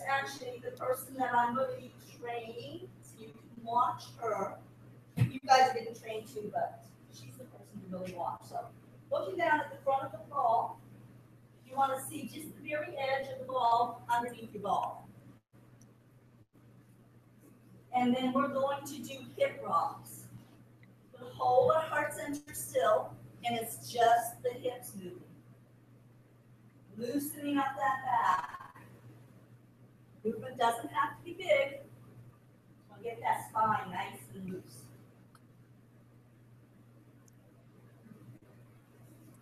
actually the person that I'm going to be training, so you can watch her. You guys are getting trained too, but she's the person to really watch. So looking down at the front of the ball, you want to see just the very edge of the ball underneath your ball. And then we're going to do hip rocks. We'll hold our heart center still, and it's just the hips moving. Loosening up that back. Movement doesn't have to be big. We'll get that spine nice and loose.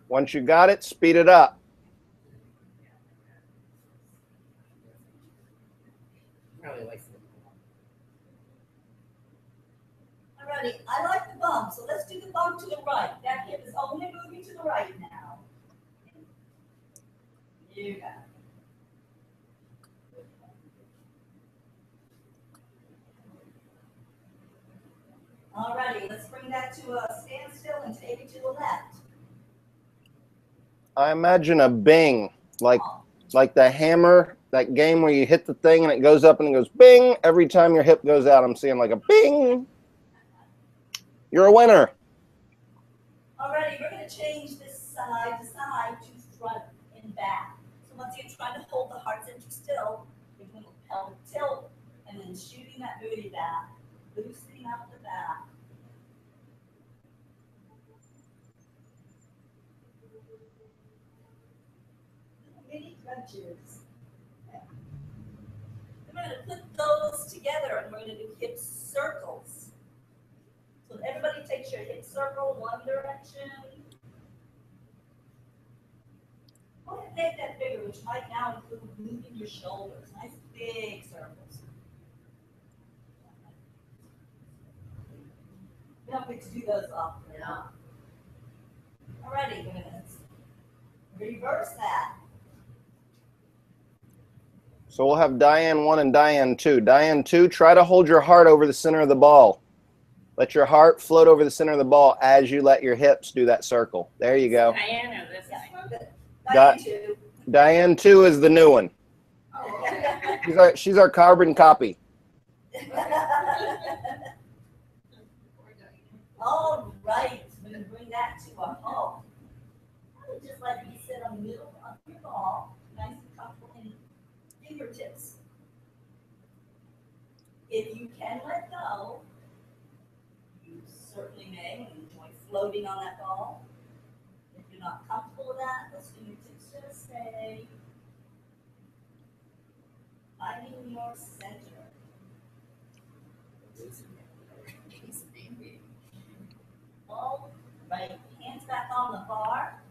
Once you got it, speed it up. Alrighty, I like the bump, so let's do the bump to the right. That hip is only moving to the right now. You got it. Alrighty, let's bring that to a standstill and take it to the left. I imagine a bing, like the hammer, that game where you hit the thing and it goes up and it goes bing. Every time your hip goes out, I'm seeing like a bing. You're a winner. Alrighty, we're going to change this side to side to front and back. So once again, trying to hold the heart center still, you're going to pelvic tilt and then shooting that booty back, loosening up the back. Mini crunches. Okay. We're going to put those together and we're going to do hip circles. So everybody takes your hip circle one direction. Go ahead and make that bigger, which might now include moving your shoulders. Nice big circles. We don't get to do those often. Yeah. Alrighty, we're going to reverse that. So we'll have Diane 1 and Diane 2. Diane 2, try to hold your heart over the center of the ball. Let your heart float over the center of the ball as you let your hips do that circle. There you go. Diane or this Diane 2. Diane 2 is the new one. She's our carbon copy. All right, we're going to bring that to a halt. Just like you sit on the middle of your ball, nice and comfortable in fingertips. If you can let go, you certainly may enjoy floating on that ball. If you're not comfortable with that, those fingertips just stay finding your center. All right, hands back on the bar.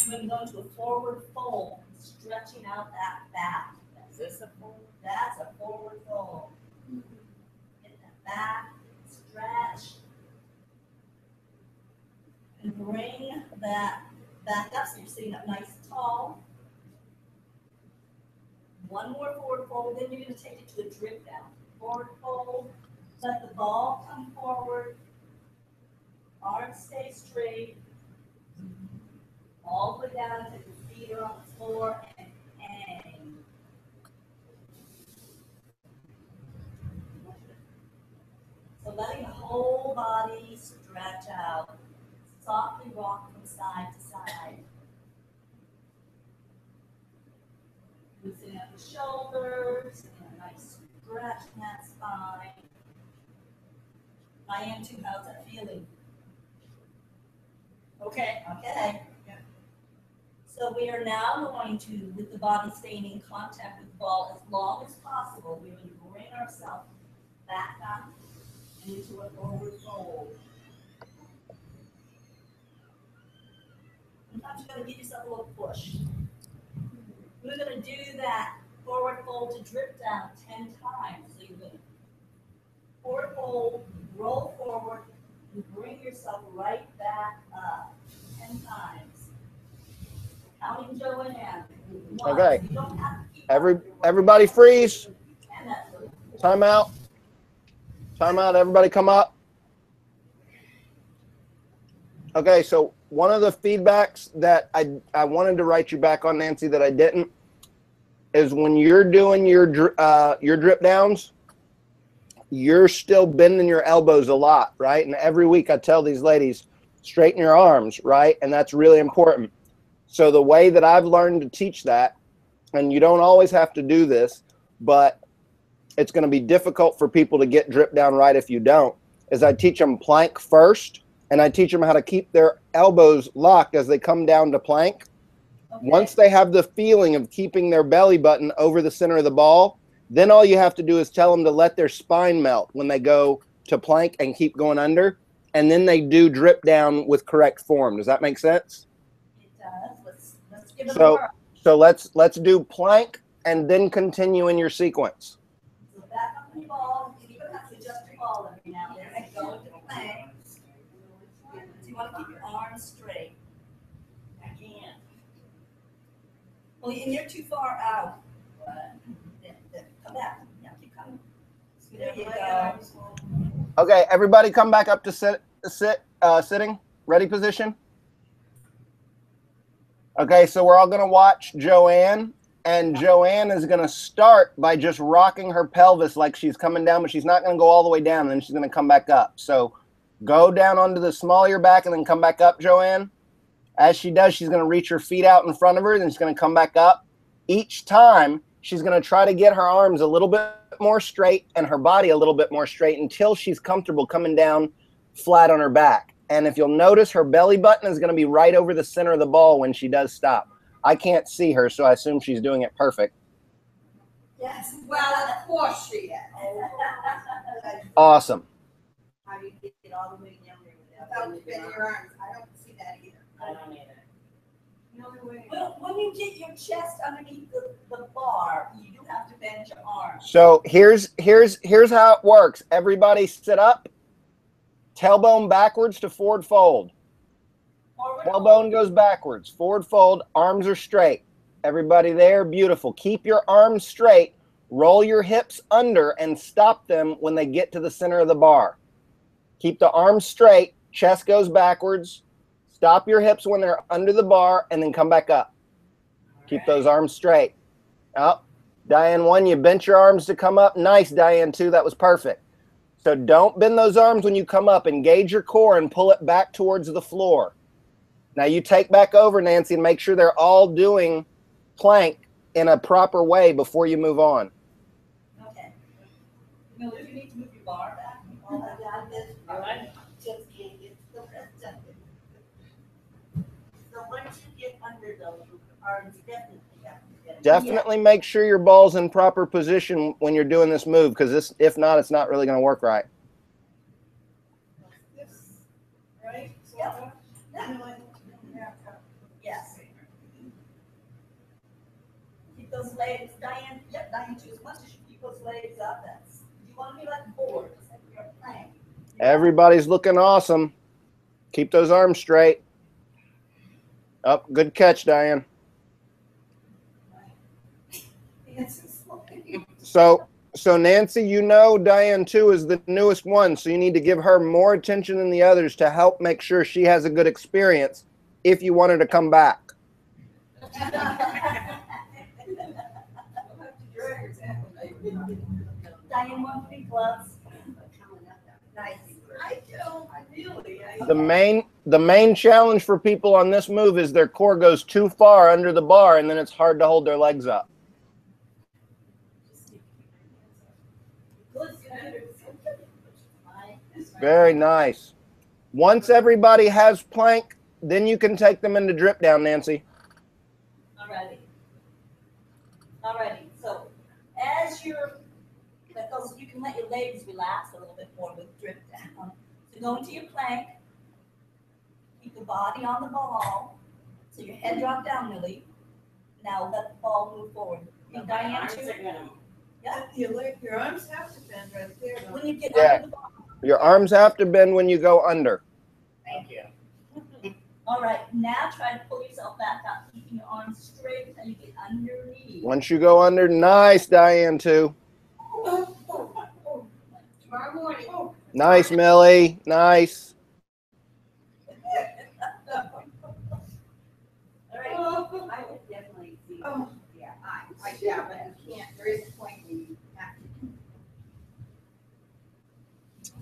We're going to go into a forward fold, stretching out that back. Is this a forward? That's a forward fold. Get that back, stretch, and bring that back up so you're sitting up nice and tall. One more forward fold, then you're going to take it to a drip down. Forward fold, let the ball come forward. Arms stay straight. All the way down to the feet are on the floor and hang. So letting the whole body stretch out. Softly rock from side to side. Loosening up the shoulders and a nice stretch in that spine. Diane 2, how's that feeling? Okay. Okay. Yeah. So we are now going to, with the body staying in contact with the ball as long as possible, we're going to bring ourselves back up into a forward fold. Sometimes you're going to give yourself a little push. We're going to do that forward fold to drip down 10 times. So you're going to forward fold, roll forward, and bring yourself right back up 10 times. Counting Joe and Ann. Okay. Everybody freeze. Time out. Time out. Everybody come up. Okay, so one of the feedbacks that I wanted to write you back on, Nancy, that I didn't. is when you're doing your drip downs, you're still bending your elbows a lot, right? And every week I tell these ladies, straighten your arms, right? And that's really important. So the way that I've learned to teach that, and you don't always have to do this, but it's going to be difficult for people to get drip down right if you don't, is I teach them plank first, and I teach them how to keep their elbows locked as they come down to plank. Okay. Once they have the feeling of keeping their belly button over the center of the ball, then all you have to do is tell them to let their spine melt when they go to plank and keep going under, and then they do drip down with correct form. Does that make sense? It does. Let's give it a whirl. So let's do plank and then continue in your sequence. So back up the ball. You even have to adjust your ball every now and then. Go into plank. So you want to keep your arms straight. I can't. Well, and you're too far out. Come back. Yeah, keep coming. So there you go. Okay, everybody come back up to sitting. Ready position. Okay, so we're all going to watch Joanne, and Joanne is going to start by just rocking her pelvis like she's coming down, but she's not going to go all the way down, and then she's going to come back up. So go down onto the small of your back and then come back up, Joanne. As she does, she's going to reach her feet out in front of her, then she's going to come back up. Each time, she's going to try to get her arms a little bit more straight and her body a little bit more straight until she's comfortable coming down flat on her back. And if you'll notice, her belly button is going to be right over the center of the ball when she does stop. I can't see her, so I assume she's doing it perfect. Yes, well, of course she is. Awesome. How do you get it all the way down there without bending your arms? I don't see that either. I don't either. No way. Well, when you get your chest underneath the bar, you do have to bend your arms. So here's how it works. Everybody sit up. Tailbone backwards to forward fold. Tailbone goes backwards. Forward fold. Arms are straight. Everybody there, beautiful. Keep your arms straight. Roll your hips under and stop them when they get to the center of the bar. Keep the arms straight. Chest goes backwards. Stop your hips when they're under the bar and then come back up. Keep those arms straight. Up. Diane 1, you bent your arms to come up. Nice, Diane 2. That was perfect. So don't bend those arms when you come up. Engage your core and pull it back towards the floor. Now you take back over, Nancy, and make sure they're all doing plank in a proper way before you move on. Okay. Miller, you need to move your bar back. All I got is just can't get the rest of it. So once you get under those arms, definitely have to get it. Definitely make sure your ball's in proper position when you're doing this move, because if not, it's not really going to work right. This, right? So Yep. yes. Keep those legs, Diane. Yep, Diane too. As much as you keep those legs up, that's you want to be like board, just like you're playing. Everybody's looking awesome. Keep those arms straight. Up, good catch, Diane. So Nancy, you know Diane 2 is the newest one, so you need to give her more attention than the others to help make sure she has a good experience if you want her to come back. Diane, 1 free gloves. Nice. I don't really. The main challenge for people on this move is their core goes too far under the bar, and then it's hard to hold their legs up. Very nice. Once everybody has plank, then you can take them into drip down, Nancy. Alrighty. So as you're, because you can let your legs relax a little bit more with drip down. So go into your plank. Keep the body on the ball. So your head drop down, Millie. Now let the ball move forward. And Diane too. Yeah. Your arms have to bend right there. When you get Yeah. under the ball. Your arms have to bend when you go under. Thank you. All right, now try to pull yourself back up, keeping your arms straight until you get underneath. Once you go under, nice, Diane 2. Tomorrow morning. Nice, Millie. Nice. All right. I would definitely see. Oh. Yeah, I Yeah, but you can't, there is a point where you have to.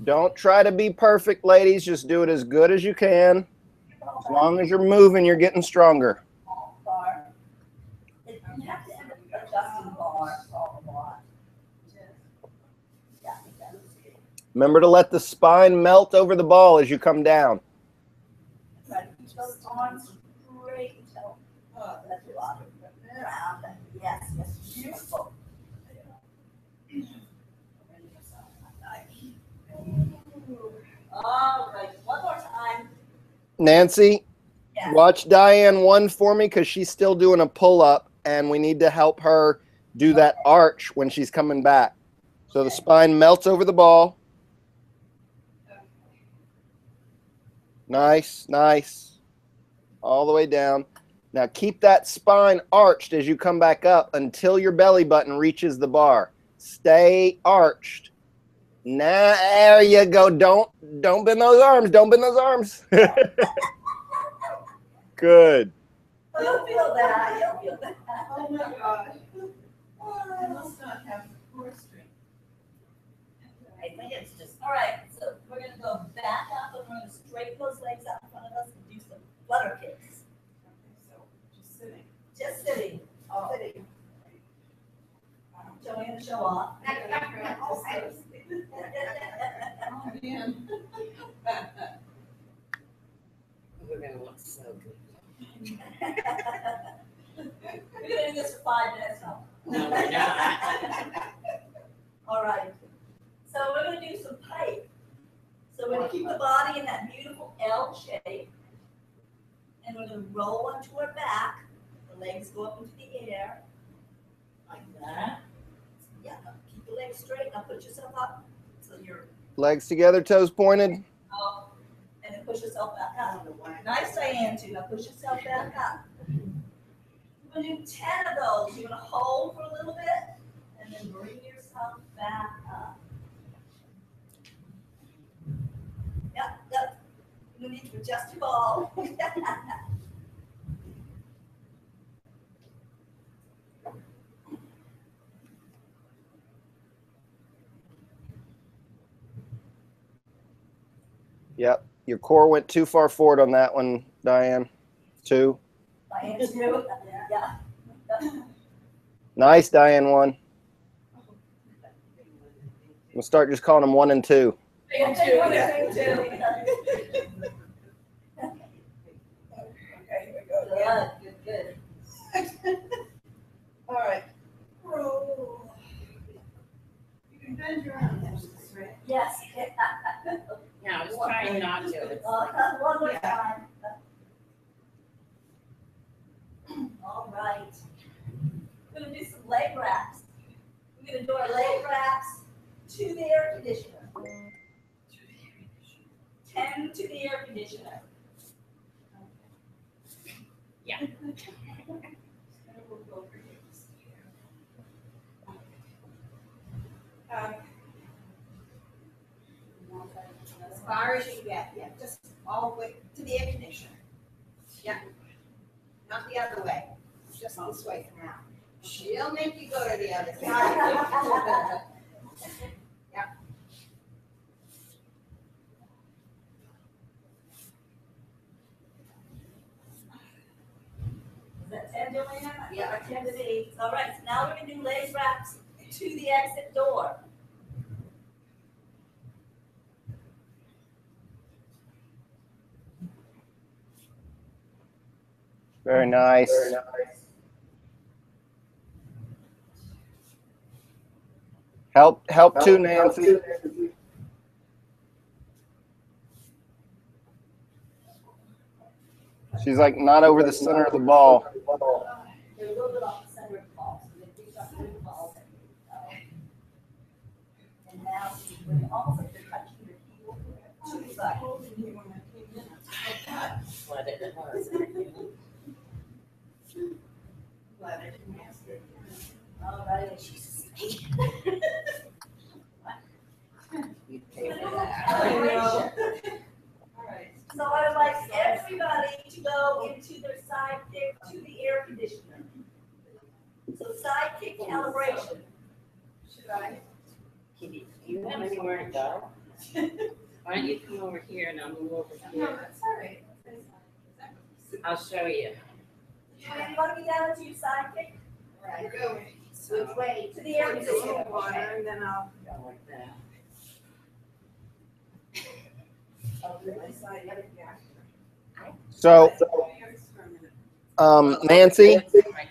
Don't try to be perfect, ladies. Just do it as good as you can. As long as you're moving, you're getting stronger. Bar. You have to end up adjusting bar a lot. Yeah, Remember to let the spine melt over the ball as you come down. try to keep those arms straight until that's a lot. Around. Yes, yes, beautiful. All right, one more time. Nancy, Yes. watch Diane 1 for me because she's still doing a pull-up, and we need to help her do that arch when she's coming back. So the spine melts over the ball. Nice, nice. All the way down. Now keep that spine arched as you come back up until your belly button reaches the bar. Stay arched. Now, there you go. Don't bend those arms. Don't bend those arms. Good. You'll feel that. You'll feel that. Oh my God. I must not have core strength. I think it's just, all right, so we're gonna go back up and we're gonna straighten those legs out in front of us and do some flutter kicks. So just sitting. Just sitting. Oh. Sitting. Showing the show off. Oh, man. We're gonna look so good. We're gonna do this for 5 minutes now. No, we're not. All right. So we're gonna do some pipe. So we're gonna keep the body in that beautiful L shape. And we're gonna roll onto our back. The legs go up into the air. Like that. Yeah, keep the legs straight. Now put yourself up. So you're Legs together, toes pointed. up. And then push yourself back up. Nice, Diane, too. Now push yourself back up. We're gonna do 10 of those. You're gonna hold for a little bit. And then bring yourself back up. Yep, yep. You need to adjust your ball. Yep. Your core went too far forward on that one, Diane. 2. Diane, too. Yeah. Nice, Diane 1. We'll start just calling them 1 and 2. Diane, too. Diane, too. Okay, here we go. Good, good, good. All right. Roll. You can bend your arms, right? Yes. Yeah, I was trying not to. It's like, One more Yeah. time. All right. We're gonna do some leg wraps. We're gonna do our leg wraps to the air conditioner. 10 to the air conditioner. yeah. As far as you get, yeah, just all the way to the air conditioner. Yeah. Not the other way, just this way for now. She'll make you go to the other side. Yeah. Is that 10, Joanna? Yeah. 10 to the 8. All right, so now we're gonna do leg wraps to the exit door. Very nice. Help too, Nancy. She's like not over the center of the ball. They're a little bit off the center of the ball, so they do something with the ball. And now you bring it almost like you're touching your heel to the side. Let it was. Glad I didn't ask her. All right, Jesus. You pay for I that. know. All right. So I would like everybody to go into their side kick to the air conditioner. So side kick to Kitty, do you have anywhere to go? Why don't you come over here and I'll move over No, here? that's all right. I'll show you. Joanne, you want to be down to your sidekick? Right, go. Switch way To the air towards a little conditioner. water, and then I'll Go like that. do my side. So, Nancy,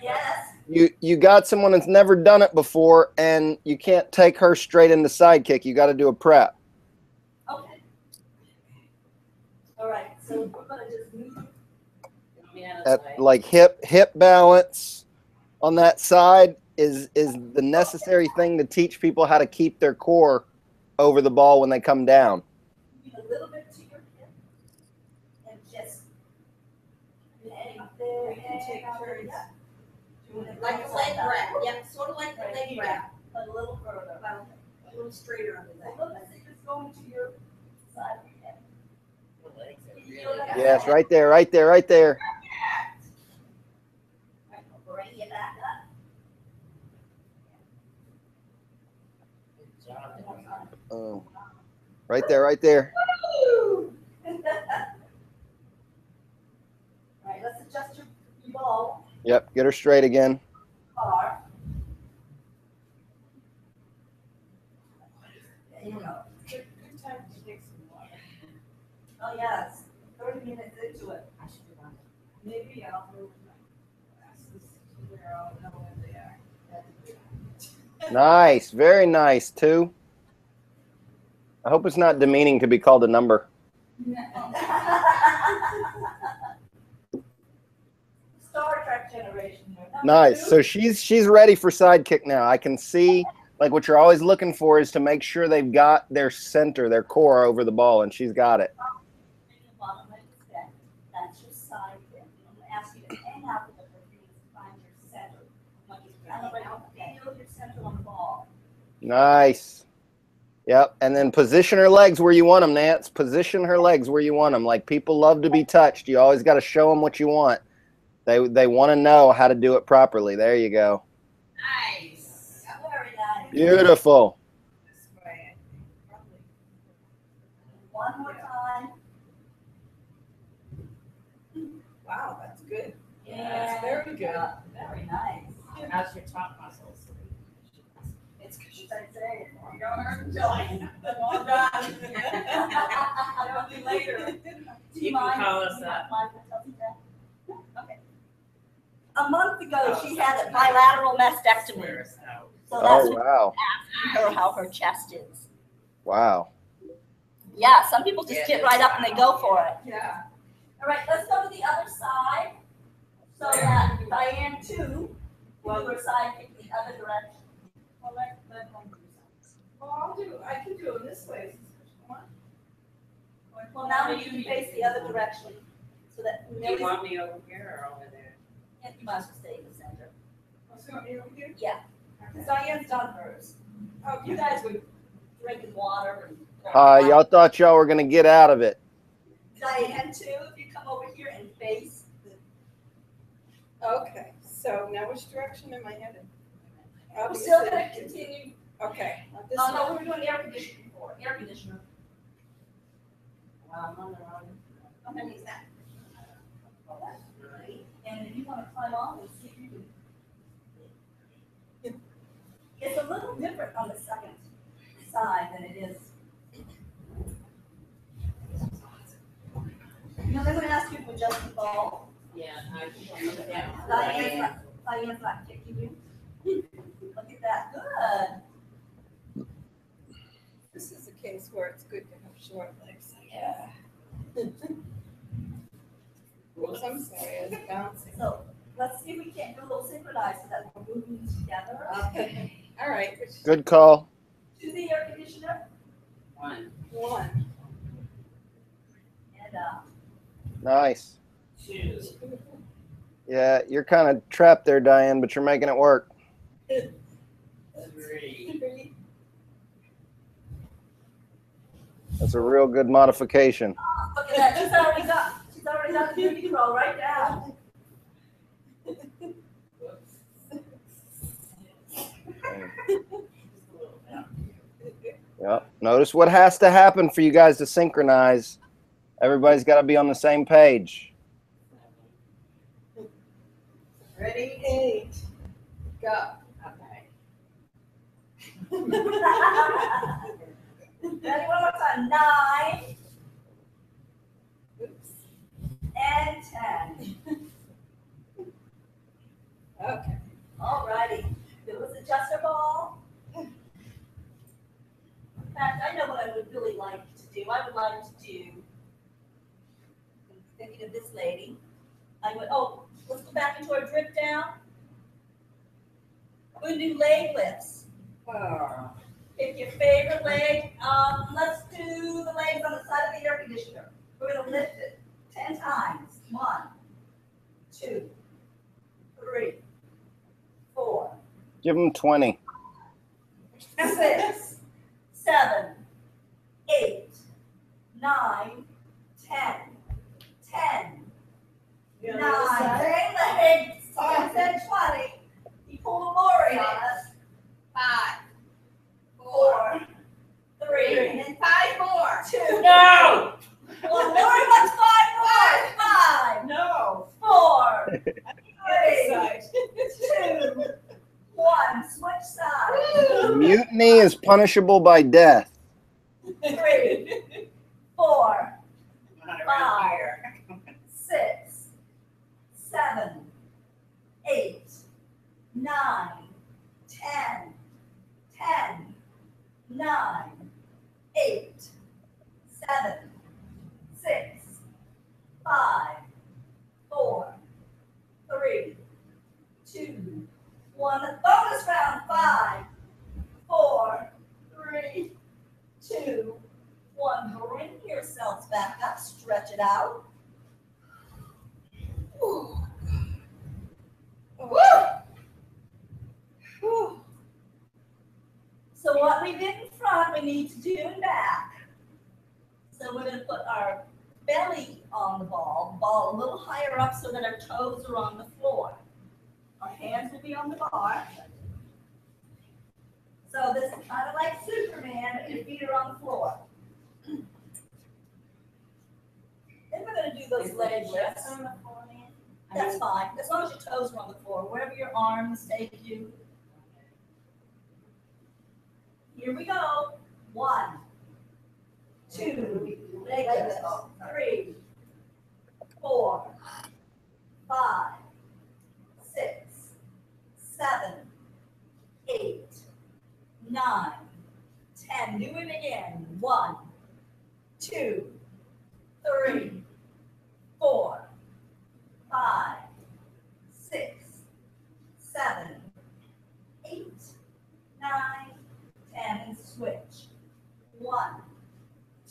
Yes. you got someone that's never done it before, and you can't take her straight into sidekick. You got to do a prep. Okay. All right, so we're gonna just move. Get me out of the At, way. like hip balance on that side is the necessary thing to teach people how to keep their core over the ball when they come down. A little bit to your hip. And just. Hang up there. We can take hang up there, turns. yeah. Doing it Like a leg wrap, yeah, sort of like the Right leg here. wrap, A little further. a little straighter on the A leg. little bit, it's going to your side of your head. The legs are You really feel that? Yes, right there, right there, right there. Right, I'll bring you back up. good job. One time. Oh, right there, right there. Woo! Right, let's adjust your ball Yep, get her straight again. bar. There you go. Good time to take some water. Oh, yeah, it's 30 minutes into it. I should do one. Maybe I'll move my glasses to where I'll know where they are. Nice, very nice, too. I hope it's not demeaning to be called a number. Star Trek generation here. Number Nice. two. So she's ready for sidekick now. I can see like what you're always looking for is to make sure they've got their center, their core over the ball, and she's got it. Bring the bottom leg extend. That's your side bend. I'm going to ask you to hang out with the feet to find your center. Like you kind of like feel your center on the ball. Nice. Yep. And then position her legs where you want them, Nance. Position her legs where you want them. Like people love to be touched. You always got to show them what you want. They want to know how to do it properly. There you go. Nice. Very nice. Beautiful. This way, I think, probably. One more time. Wow, that's good. Yeah. That's very good. Very nice. How's your top muscles? It's because she's I'd say. Well done. That'll be later. Do You mind? can call us Do you up. mind if I tell you that? Okay. A month ago, she had a bilateral mastectomy. Swear us out. So that's Oh, wow. her how her chest is. Wow. Yeah, some people just Yeah, get right up and they go for it. Yeah. All right, let's go to the other side. So that Diane too, will do her side kick the other direction. Well, let one do something. Well, I can do it this way. Well, now you can face the other direction. So that Do you Millie's, want me over here or over there? you must stay in the center. Oh, so you over here? Yeah, because Diane's done hers. Oh, You guys were drinking water and. Y'all thought y'all were going to get out of it. Diane too, if you come over here and face the. Okay, so now which direction am I headed? We're still gonna continue. Okay. This Oh, way. no, we were doing air conditioning before, air conditioner. Well, I'm on the wrong. How many is that? And if you wanna climb on and see if you can. It's a little different on the second side than it is. You know, they're gonna ask you to adjust the ball. Yeah, I can put it down. Diane's not kicking you. Look at that, good. This is a case where it's good to have short legs. Yeah. Oops, I'm sorry, I was bouncing. So let's see if we can't do a little synchronized so that we're moving together. Okay, all right. Good call. To the air conditioner One, One. and, Nice. two, Yeah, you're kind of trapped there, Diane, but you're making it work. three. That's a real good modification. look at that, she's already got the booty roll right down. Whoops. Just a little bit. Yep. Notice what has to happen for you guys to synchronize. Everybody's got to be on the same page. Ready, 8, go. Okay. Ready, one more time. 9. Oops. And 10. Okay. All righty. It was adjustable. In fact, I know what I would really like to do. I would like to do, I'm thinking of this lady. Let's go back into our drip down. We're going to do leg lifts. Pick your favorite leg. Let's do the legs on the side of the air conditioner. We're going to lift it 10 times. 1, 2, 3, 4. Give them 20. 6, 7, 8, 9, 10. 10, 9. Same legs. I said 20. He pulled a Lori on us. 5, 4, 3, and then 5 more. 2. No! Well, Lori wants 5 more. 5, No! 4, 3, Side. 2, 1. Switch sides. Mutiny is punishable by death. 3, 4, Not around here. 6, 7, 8, 9, 10, 10, 9, 8, 7, 6, 5, 4, 3, 2, 1. Bonus round. 5, 4, 3, 2, 1. Bring yourselves back up. Stretch it out. Woo. So what we did in front, we need to do in back. So we're going to put our belly on the ball a little higher up so that our toes are on the floor. Our hands will be on the bar. So this is kind of like Superman, but your feet are on the floor. Then we're going to do those leg lifts. That's fine, as long as your toes are on the floor, wherever your arms take you. Here we go. 1, 2, leg lifts. 3, 4, 5, 6, 7, 8, 9, 10. Do it again. 1, 2, 3, 4, 5, 6, 7, 8, 9, 10, and switch. 1,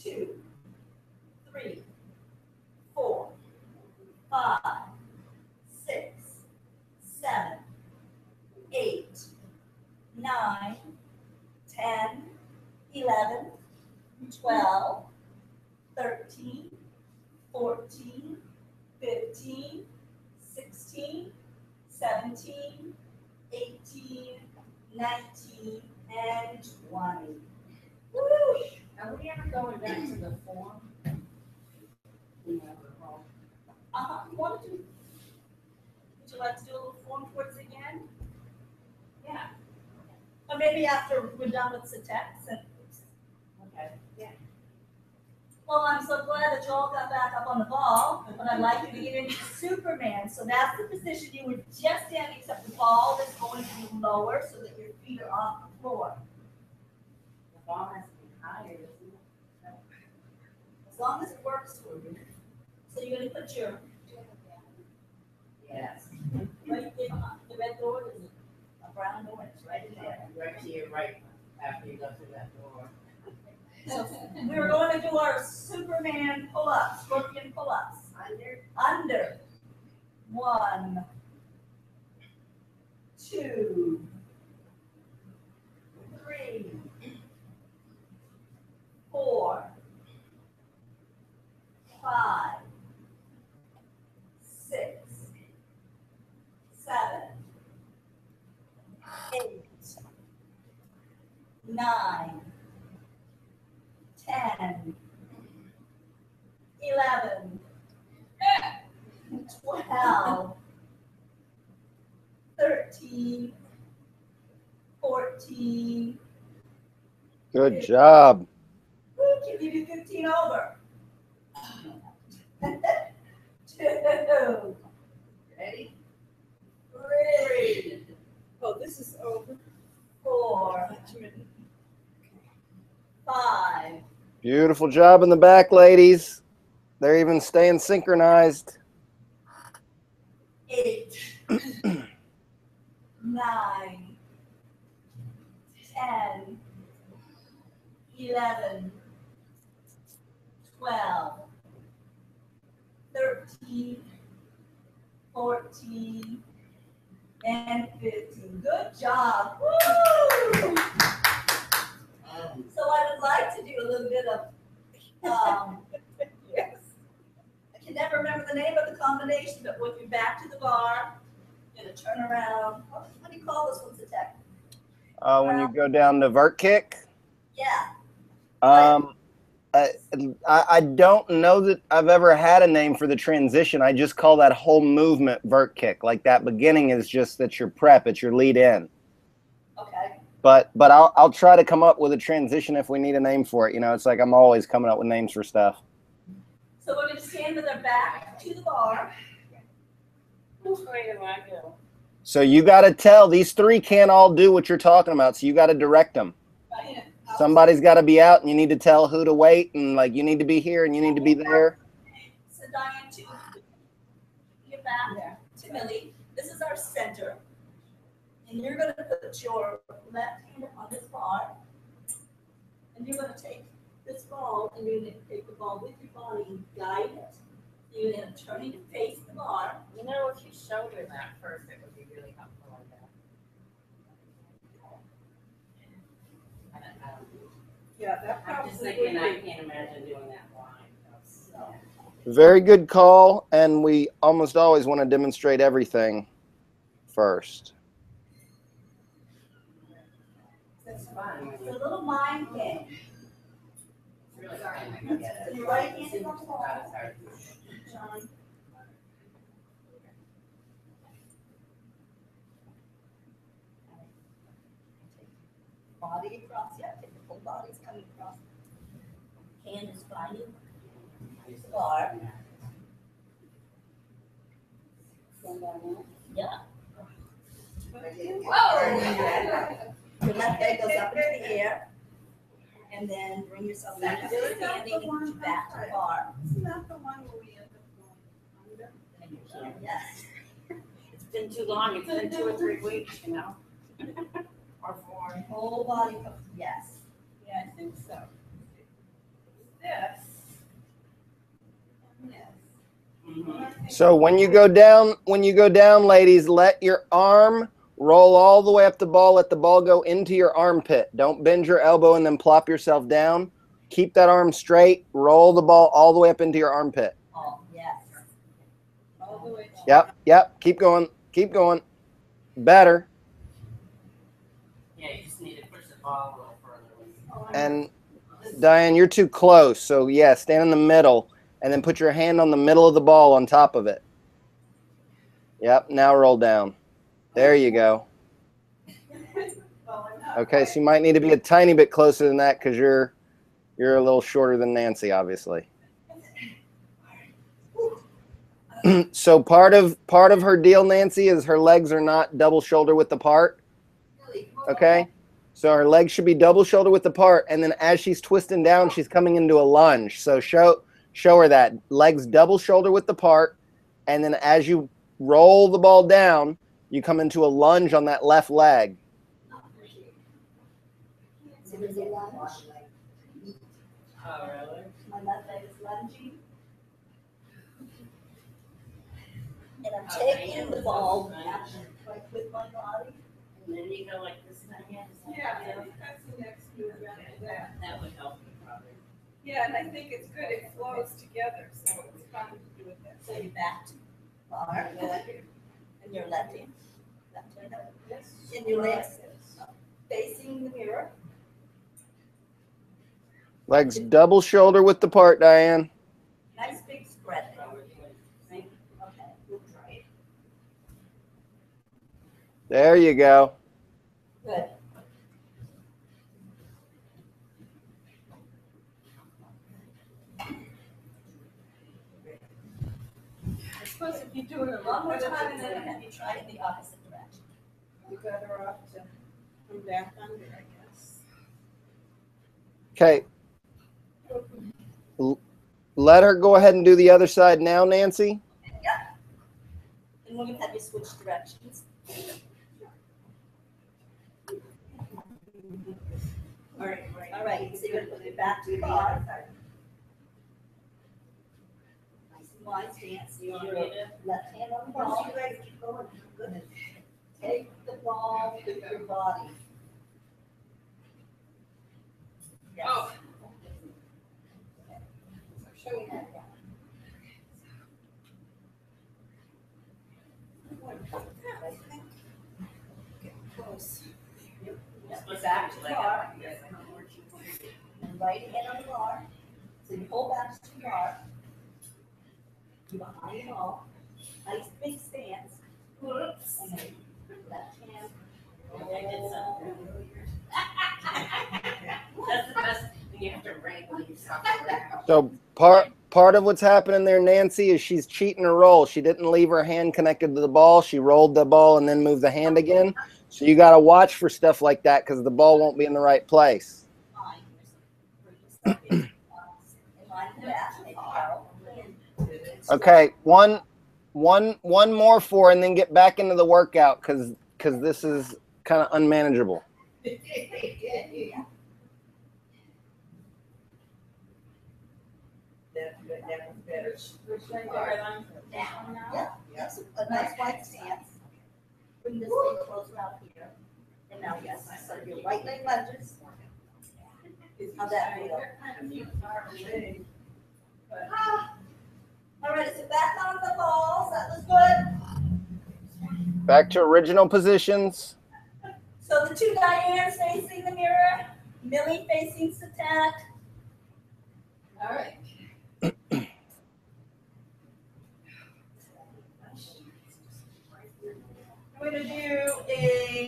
2, 3, 4, 5, 6, 7, 8, 9, 10, 11, 12, 13, 14, 15, 16, 17, 18, 19, and 20. Woo! Are we ever going back to the form? We never call. You want to do? Would you like to do a little form towards the end? Yeah. Or maybe after we're done with the text. Okay. Well, I'm so glad that you all got back up on the ball, but I'd like you to get into Superman. So that's the position you were just in, except the ball is going to be lower so that your feet are off the floor. The ball has to be higher, isn't it? As long as it works for you. So you're going to put your Yes. right there behind the red door. There's a brown door. It's right in there. Right to your right after you go through that door. So we were going to do our Superman pull-ups, scorpion pull-ups. Under. 1, 2, 3, 4, 5, 6, 7, 8, 9, 10, 11, 12, 13, 14. Good job. Woo, can you do 15 over? 2, Ready? 3, Oh, this is over. 4, 5, Beautiful job in the back, ladies. They're even staying synchronized. 8, 9, 10, 11, 12, 13, 14, and 15. Good job. Woo! So I would like to do a little bit of, Yes. I can never remember the name of the combination, but with your back to the bar, you're gonna turn around. What do you call this one, Zatek? When you go down to vert kick. Yeah. I don't know that I've ever had a name for the transition. I just call that whole movement vert kick. Like that beginning is just that's your prep, it's your lead in. Okay. But I'll try to come up with a transition if we need a name for it. You know, it's like I'm always coming up with names for stuff. So we're gonna stand with our back to the bar. Which way do I go? So you got to tell these three can't all do what you're talking about. So you got to direct them. Somebody's got to be out, and you need to tell who to wait, and like you need to be here, and you need to be there. So Diane, to your back to Millie. This is our center, and you're going to put your left hand on this bar, and you're going to take this ball, and you're going to take the ball with your body and guide it. So you're going to turn it to face the bar. You know, if you showed her that first, it would be really helpful like that. Yeah, that I'm just probably thinking, would I be. can't imagine doing that blind. So, Very good call, and we almost always want to demonstrate everything first. it's fun. It's a little mind game. It's really fun. I get it. Your right hand is on the wall. That is hard. John. Body across, yeah, take the full body's coming across. Hand is finding the bar. Stand down there. Yeah. Whoa! Your left leg goes up into the air. And then bring yourself back up to standing and put your back to the bar. Isn't that the one where we end up going under? Yes. It's been too long. It's been 2 or 3 weeks, you know? Or 4. Whole body goes, yes. Yeah, I think so. This. And this. Mhm. So when you go down, ladies, let your arm roll all the way up the ball. Let the ball go into your armpit. Don't bend your elbow and then plop yourself down. Keep that arm straight. Roll the ball all the way up into your armpit. Oh, yes. All the way. Yep. Keep going. Keep going. Better. Yeah, you just need to push the ball a little further. And Diane, you're too close. So yeah, stand in the middle and then put your hand on the middle of the ball on top of it. Yep. Now roll down. There you go. Okay, so you might need to be a tiny bit closer than that because you're a little shorter than Nancy, obviously. So part of her deal, Nancy, is her legs are not double shoulder width apart. Okay, so her legs should be double shoulder width apart, and then as she's twisting down, she's coming into a lunge. So show her that legs double shoulder width apart, and then as you roll the ball down, you come into a lunge on that left leg. So there's a lunge. Oh, really? My left leg is lunging. And I'm taking the ball back like with my body. And then you go like this again. Yeah, that's the next move after that. That would help you probably. Yeah, and I think it's good, it flows together, so it's fun to do it that So way. you're back to bar, and your left hand. Left hand up. And your legs facing the mirror. Legs double shoulder width apart, Diane. Nice big spread there. Okay, we'll try it. There you go. Good. I suppose if you do it One more time and then have you try it in the opposite direction. you better off to come back under, I guess. Okay. Let her go ahead and do the other side now, Nancy. Yep. And we're gonna have you switch directions. All right, All right, so you're gonna put it back to the bar. Nice and wide stance. You want Your me to? left hand on the Once ball. you guys keep going, goodness. Take the ball with your body. Yes. Oh. Show you that. Close. Yep, back to the bar. And right hand on the bar. So you pull back to the bar. You behind the ball. Nice big stance. And then left hand. That's the best thing you have to rank when you stop around. So part of what's happening there, Nancy, is she's cheating her roll. She didn't leave her hand connected to the ball. She rolled the ball and then moved the hand again. So you got to watch for stuff like that because the ball won't be in the right place. Okay, one more for, and then get back into the workout because this is kind of unmanageable. Which leg are on? Yeah, yes, a nice wide stance. Bring this thing closer out here. And now, yes, so your right leg lunges. How'd that feel? All right, so back on the balls. That was good. Back to original positions. So the two Dianes facing the mirror, Millie facing Satat. All right. We're going to do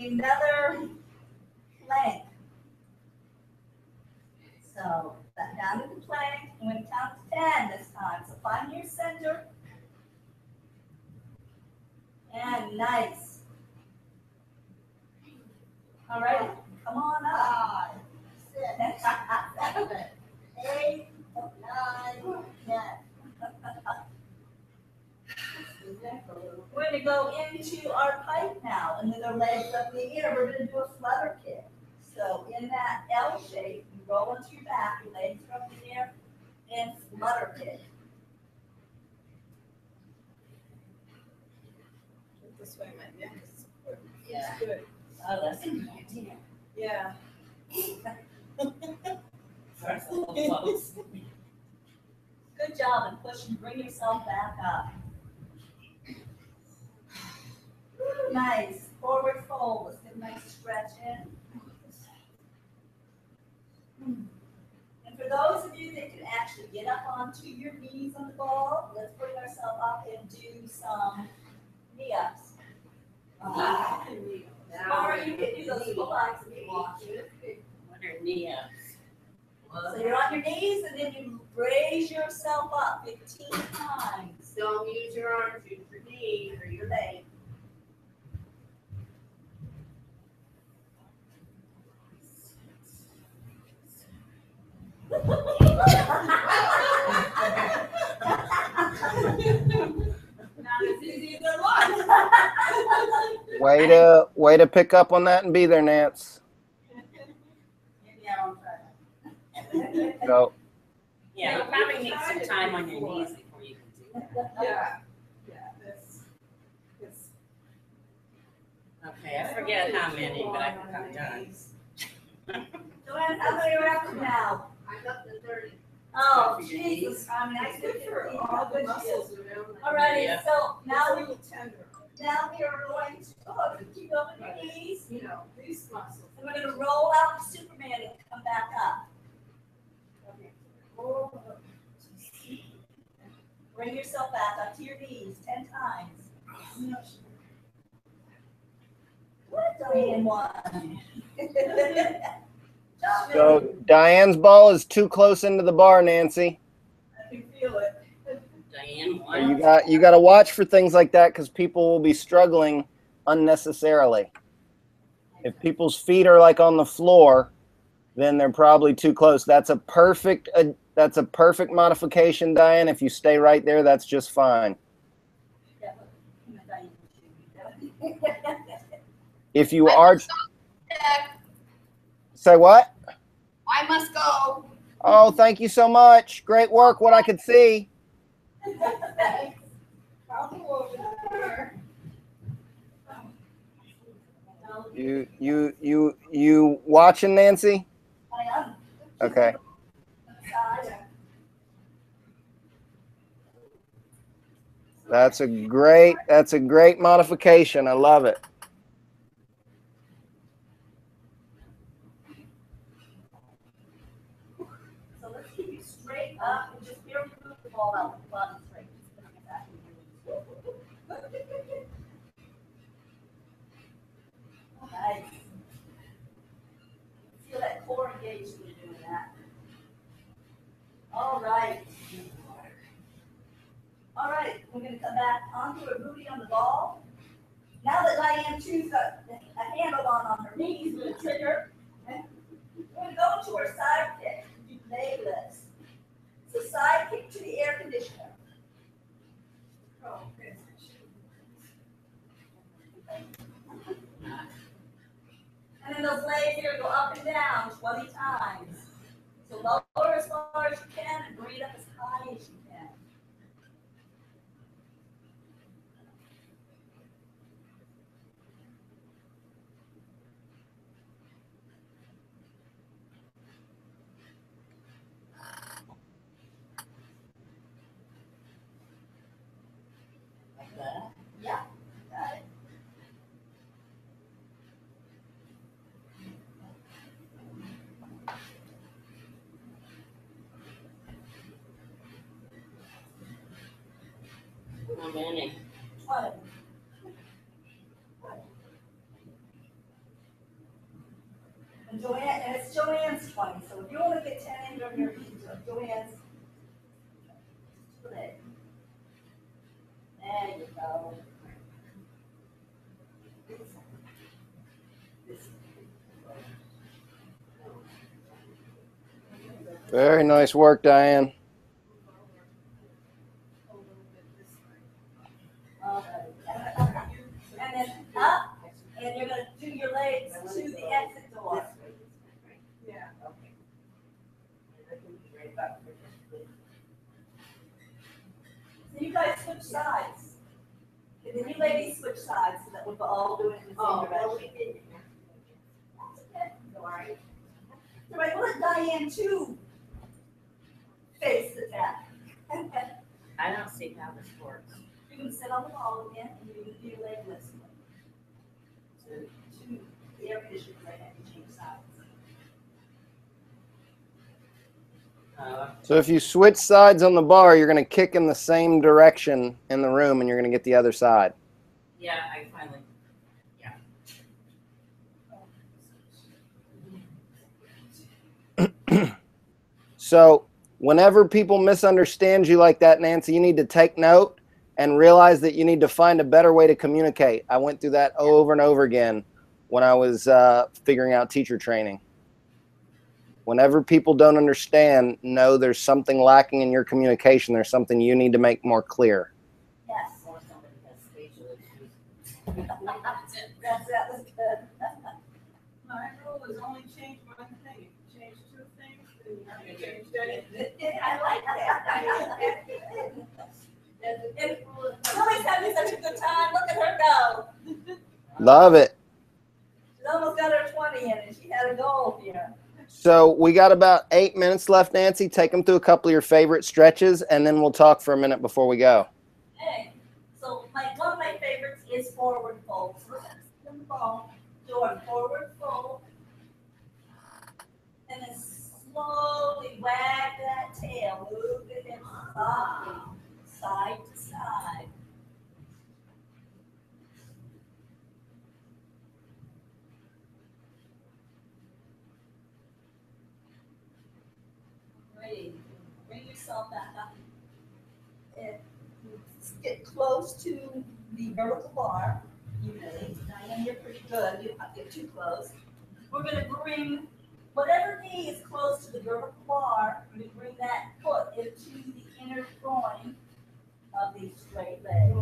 another plank. So back down to the plank. I'm going to count to 10 this time. So find your center. And nice. All right, come on up. 5, 6, 7, 8, 9, 10. We're going to go into our pike now, and with our legs up in the air, we're going to do a flutter kick. So in that L shape, you roll into your back, your legs are up in the air, and flutter kick. This way, my neck is Yeah. good. Oh, that's a good idea. Yeah. That's a little close. Good job, and push and bring yourself back up. Woo, nice. Forward fold. Let's get a nice stretch in. And for those of you that can actually get up onto your knees on the ball, let's bring ourselves up and do some knee ups. Or you can do those pull-ups if you want to. What are knee-ups? So you're on your knees and then you raise yourself up 15 times. Don't use your arms, use your knee or your leg. Not as easy as it looks. Way to pick up on that and be there, Nance. Yeah, I'm trying. So Yeah, you probably need some time on your knees before you can do that. Yeah. This. Okay, I forget how many, but I think I'm done. Joanne, how many are up now? I'm up to 30. Oh, Jesus. I mean, I Good for all the muscles around. All righty, Yeah. so Now now a little tender. we are going to keep on your knees. You know, these muscles. And we're going to roll out Superman and come back up. Bring yourself back up to your knees 10 times. What, Diane won? So Diane's ball is too close into the bar, Nancy. I can feel it. Diane, So you got to watch for things like that because people will be struggling unnecessarily. If people's feet are like on the floor, then they're probably too close. That's a perfect modification, Diane. If you stay right there, that's just fine. If you are, say what? I must go. Oh, thank you so much. Great work. What I could see. You watching, Nancy? I am. Okay. That's a great modification. I love it. So let's keep you straight up and just barely move the ball out the bottom straight. Nice. Feel that core engaged when you're doing that. All right. All right, we're going to come back onto a booty on the ball. Now that Diane Chu's got a handle on her knees with a trigger, okay? We're going to go into her side kick. Do leg lifts. So side kick to the air conditioner. And then those legs here go up and down 20 times. So lower as far as you can and bring it up as high as you can. like that. Yeah, got it. How many? 20. And Joanne, and it's Joanne's 20. So if you want to get 10 in your Joanne's leg. There you go. Very nice work, Diane. And then up, and you're going to do your legs to the exit door. Yeah. So you guys switch sides. And then you ladies switch sides so that we're all doing it in the same direction. Okay. All right. All right, we'll let Diane too face the tap. I don't see how this works. You can sit on the ball again and you can do your leg lifts. To the air conditioner, I have to change sides. So if you switch sides on the bar, you're going to kick in the same direction in the room and you're going to get the other side. Yeah, I finally. So whenever people misunderstand you like that, Nancy, you need to take note and realize that you need to find a better way to communicate. I went through that over and over again when I was figuring out teacher training. Whenever people don't understand, know there's something lacking in your communication. There's something you need to make more clear. Yes. Or somebody has spatial issues. That was good. My rule is only change one thing. If you change two things, then you have to change anything. I like that. Lily's having such a good time. Look at her go. Love it. She's almost got her 20 in and she had a goal here. So we got about 8 minutes left, Nancy. Take them through a couple of your favorite stretches, and then we'll talk for a minute before we go. Okay. So one of my favorites is forward fold. So we're going to sit on the ball, do a forward fold, and then slowly wag that tail. Move the hips softly. side to side. Great. Bring yourself back up. And get close to the vertical bar. Evenly. Diane, you're pretty good. You don't get too close. We're going to bring whatever knee is close to the vertical bar. We're going to bring that foot into the inner groin of the straight leg.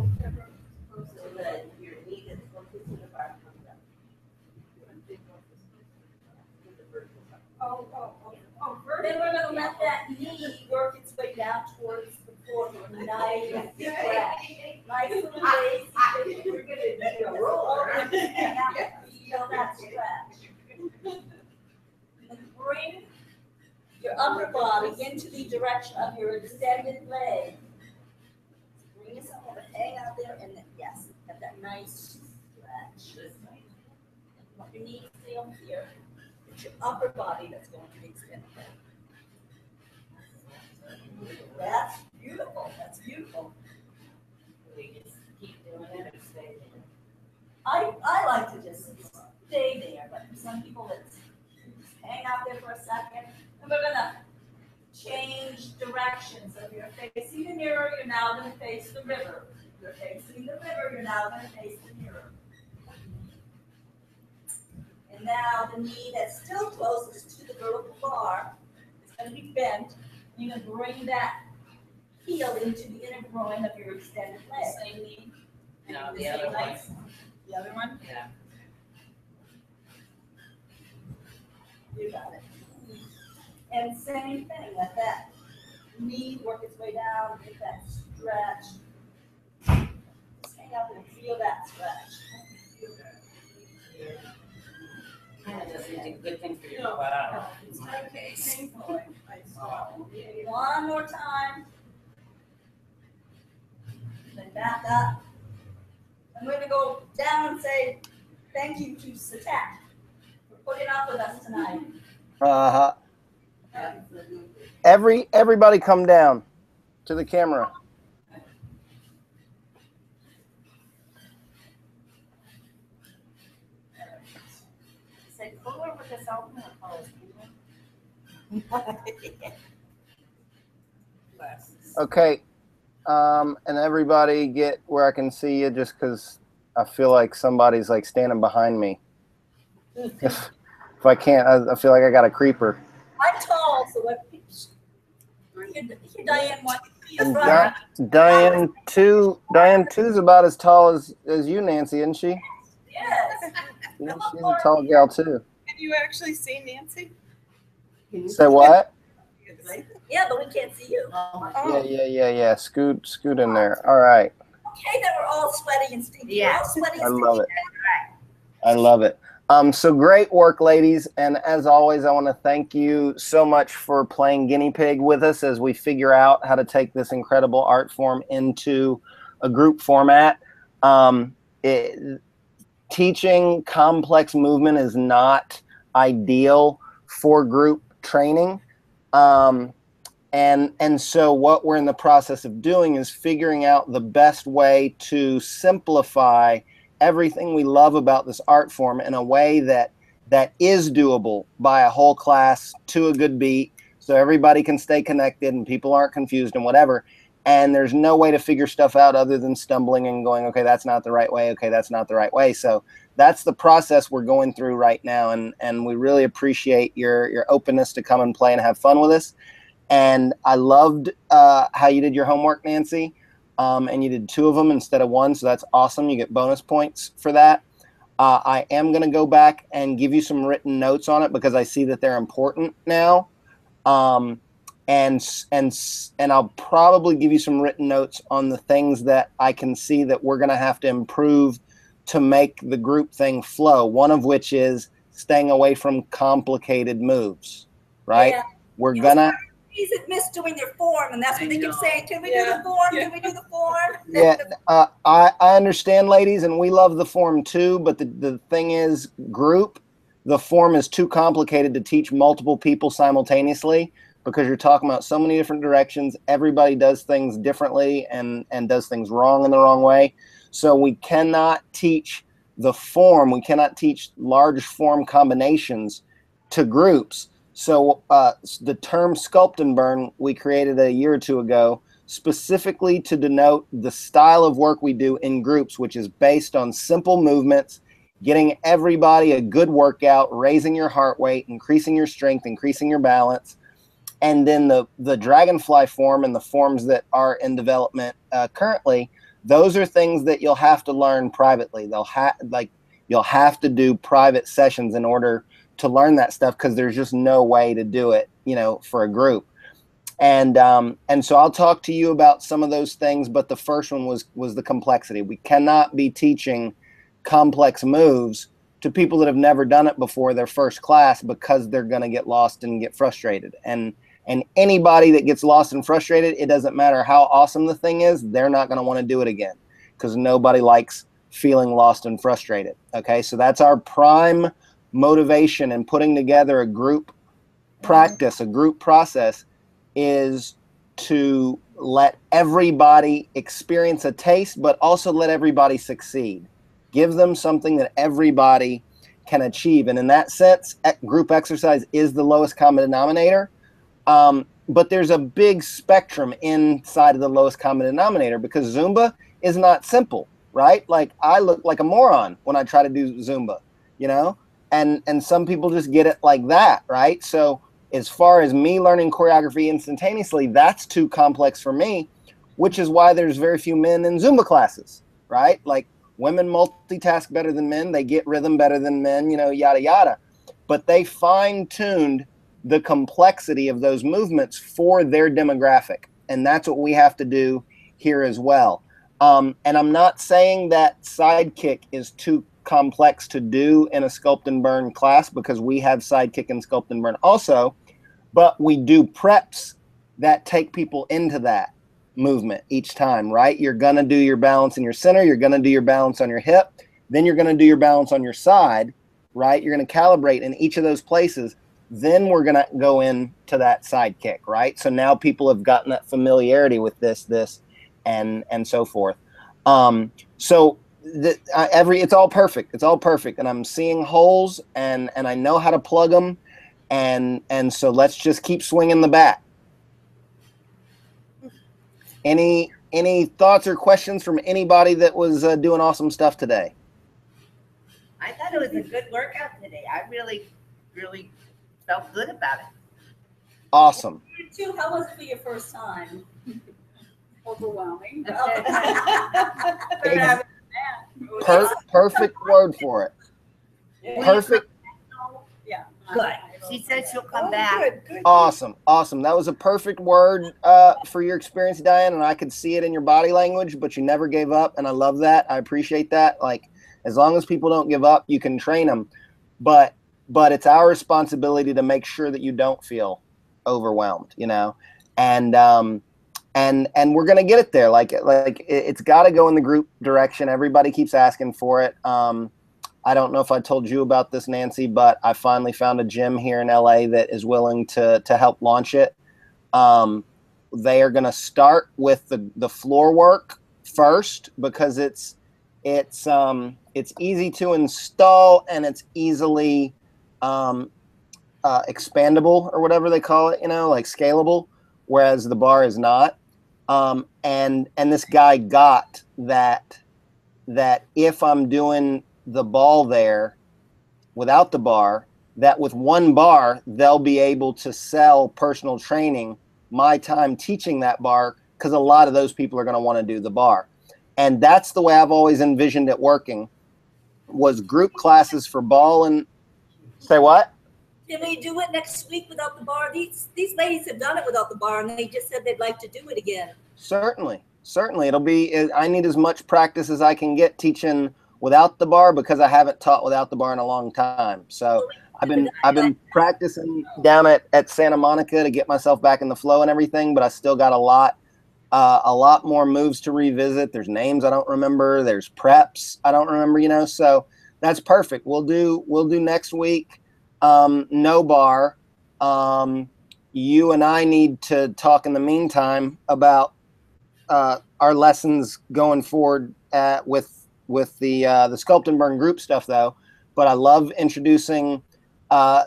So that your knee is closest to the bar comes up. Then we're going to let that knee work its way down towards the floor. Nice stretch. Nice little lazy. We're going to do a roll. Feel that stretch. And bring your upper body into the direction of your extended leg. Bring yourself over, hang out there, and then, yes, have that nice stretch. Let your knees stay on here. It's your upper body that's going to be extended. That's beautiful. That's beautiful. We just keep doing it or stay there. I like to just stay there, but for some people it's just hang out there for a second. And we're gonna change directions. So if you're facing the mirror, you're now gonna face the river. If you're facing the river, you're now gonna face the mirror. And now the knee that's still closest to the vertical bar is gonna be bent. You're gonna bring that heel into the inner groin of your extended leg. Same knee? No, the other one. The other one? Yeah. You got it. And same thing, let that knee work its way down, get that stretch. Just hang out there and feel that stretch. Kind of doesn't do good thing for your No. wow. It's okay, painful. I saw. One more time. Then back up. And we're gonna go down and say thank you to Satat for putting up with us tonight. Uh-huh. Everybody come down to the camera. Say, cooler with this open or closed? Okay. And everybody get where I can see you, just because I feel like somebody's like standing behind me. If I can't, I feel like I got a creeper. I'm tall, so let me hear Diane want you to And front. Diane two's about as tall as you, Nancy, isn't she? Yes. Yeah, she's a tall gal too. Can you actually see Nancy? Say what? Yeah, but we can't see you. Yeah. Scoot in there. All right. Okay, then we're all sweaty and stinky. Yeah. We're all sweaty I and love stinky. it. I love it. So great work, ladies. And as always, I want to thank you so much for playing guinea pig with us as we figure out how to take this incredible art form into a group format. Teaching complex movement is not ideal for group training. And so what we're in the process of doing is figuring out the best way to simplify everything we love about this art form in a way that is doable by a whole class to a good beat, so everybody can stay connected and people aren't confused and whatever. And there's no way to figure stuff out other than stumbling and going, okay, that's not the right way. Okay, that's not the right way. So that's the process we're going through right now. And we really appreciate your openness to come and play and have fun with us. And I loved how you did your homework, Nancy. And you did 2 of them instead of 1. So that's awesome. You get bonus points for that. I am going to go back and give you some written notes on it because I see that they're important now. And I'll probably give you some written notes on the things that I can see that we're going to have to improve to make the group thing flow. One of which is staying away from complicated moves, right? Yeah. We're going to... He's missed doing their form, and that's what they keep saying. Can we do the form? Can we do the form? Yeah, I understand, ladies, and we love the form too, but the thing is, group, the form is too complicated to teach multiple people simultaneously. because you're talking about so many different directions. Everybody does things differently and does things wrong in the wrong way. So we cannot teach the form. We cannot teach large form combinations to groups. So the term sculpt and burn we created a year or two ago specifically to denote the style of work we do in groups, which is based on simple movements, getting everybody a good workout, raising your heart rate, increasing your strength, increasing your balance. And then the dragonfly form and the forms that are in development currently, those are things that you'll have to learn privately. You'll have to do private sessions in order to learn that stuff, because there's just no way to do it, for a group. And so I'll talk to you about some of those things, but the first one was the complexity. We cannot be teaching complex moves to people that have never done it before their first class, because they're going to get lost and get frustrated. And anybody that gets lost and frustrated, it doesn't matter how awesome the thing is, they're not going to want to do it again, because nobody likes feeling lost and frustrated. Okay, so that's our prime motivation in putting together a group practice, a group process, is to let everybody experience a taste, but also let everybody succeed. Give them something that everybody can achieve. And in that sense, group exercise is the lowest common denominator. But there's a big spectrum inside of the lowest common denominator, because Zumba is not simple, right? Like, I look like a moron when I try to do Zumba, and some people just get it like that, right? So as far as me learning choreography instantaneously, that's too complex for me, which is why there's very few men in Zumba classes, right? Like, women multitask better than men. They get rhythm better than men, yada, yada. But they fine-tuned the complexity of those movements for their demographic. And that's what we have to do here as well. And I'm not saying that sidekick is too complex to do in a sculpt and burn class, because we have sidekick and sculpt and burn also, but we do preps that take people into that movement each time, right? You're going to do your balance in your center. You're going to do your balance on your hip. Then you're going to do your balance on your side, right? You're going to calibrate in each of those places. Then we're going to go into that side kick, right? So now people have gotten that familiarity with this, and so forth. It's all perfect. It's all perfect. And I'm seeing holes, and I know how to plug them. And so let's just keep swinging the bat. Any thoughts or questions from anybody that was doing awesome stuff today? I thought it was a good workout today. I really, really felt good about it. Awesome. You too. How was it for your first time? Overwhelming. Perfect word for it. Perfect. Yeah. Good. She said she'll come back. Good. Awesome. That was a perfect word for your experience, Diane, and I could see it in your body language, but you never gave up, and I love that. I appreciate that. Like, as long as people don't give up, you can train them, but it's our responsibility to make sure that you don't feel overwhelmed, and we're gonna get it there. Like it's got to go in the group direction. Everybody keeps asking for it. I don't know if I told you about this, Nancy, but I finally found a gym here in LA that is willing to help launch it. They are going to start with the floor work first, because it's easy to install, and it's easily expandable, or whatever they call it, like scalable, whereas the bar is not. And this guy got that if I'm doing the ball there without the bar, that with one bar, they'll be able to sell personal training, my time teaching that bar, because a lot of those people are going to want to do the bar. And that's the way I've always envisioned it working, was group classes for ball and... Say what? Can we do it next week without the bar? These ladies have done it without the bar, and they just said they'd like to do it again. Certainly. It'll be... I need as much practice as I can get teaching without the bar, because I haven't taught without the bar in a long time. So I've been practicing down at Santa Monica to get myself back in the flow and everything, but I still got a lot more moves to revisit. There's names I don't remember. There's preps I don't remember, so that's perfect. We'll do next week, no bar. you and I need to talk in the meantime about our lessons going forward with the Sculpt and Burn group stuff, though. But I love introducing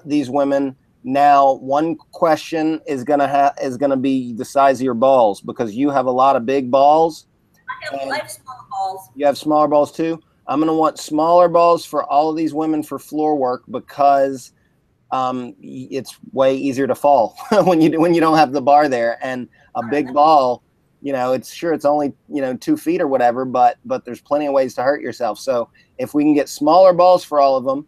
these women. Now, one question is gonna be the size of your balls, because you have a lot of big balls. I have small balls. You have smaller balls too. I'm gonna want smaller balls for all of these women for floor work, because it's way easier to fall when you don't have the bar there. And a big ball, it's only 2 feet or whatever, but there's plenty of ways to hurt yourself. So if we can get smaller balls for all of them,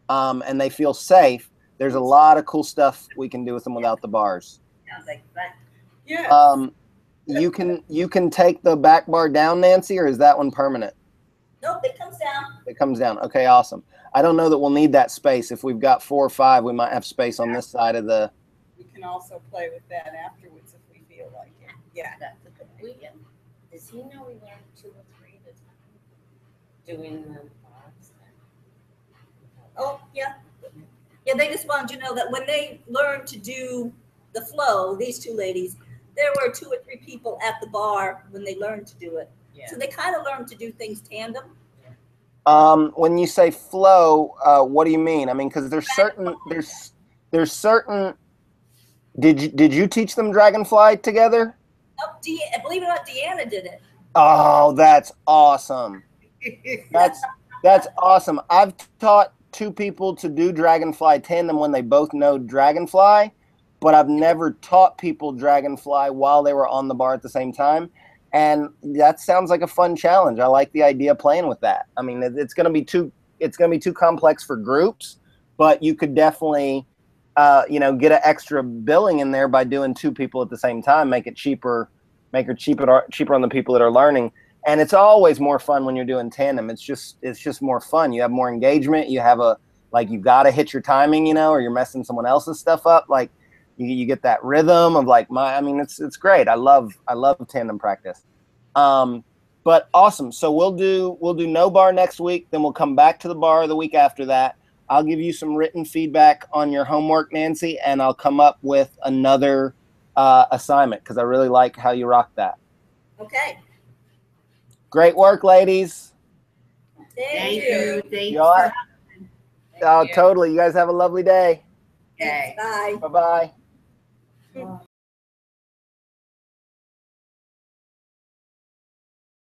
and they feel safe, there's a lot of cool stuff we can do with them without the bars. Sounds like fun. Yeah. You can take the back bar down, Nancy, or is that one permanent? Nope, it comes down. It comes down. Okay, awesome. I don't know that we'll need that space. If we've got 4 or 5, we might have space on this side of the. We can also play with that afterwards if we feel like it. Yeah. That's a good idea. Does he know we learned 2 or 3 at a time? Doing the bars then? Oh, yeah. Yeah, they just wanted you to know that when they learned to do the flow, these 2 ladies, there were 2 or 3 people at the bar when they learned to do it. Yeah. So they kind of learned to do things tandem. When you say flow, what do you mean? I mean, because there's certain. Did you teach them Dragonfly together? Oh, believe it or not, Deanna did it. Oh, that's awesome. That's awesome. I've taught 2 people to do Dragonfly tandem when they both know Dragonfly, but I've never taught people Dragonfly while they were on the bar at the same time. And that sounds like a fun challenge. I like the idea of playing with that. I mean, it's going to be too complex for groups, but you could definitely, get an extra billing in there by doing 2 people at the same time. Make it cheaper on the people that are learning. And it's always more fun when you're doing tandem. It's just more fun. You have more engagement. You have you've got to hit your timing, or you're messing someone else's stuff up. Like you get that rhythm of it's great. I love tandem practice. But awesome. So we'll do no bar next week. Then we'll come back to the bar the week after that. I'll give you some written feedback on your homework, Nancy, and I'll come up with another assignment, because I really like how you rock that. Okay. Great work, ladies. Thank you. Thank You all you. right? Oh, totally. You guys have a lovely day. Okay. Bye. Bye-bye. Oh.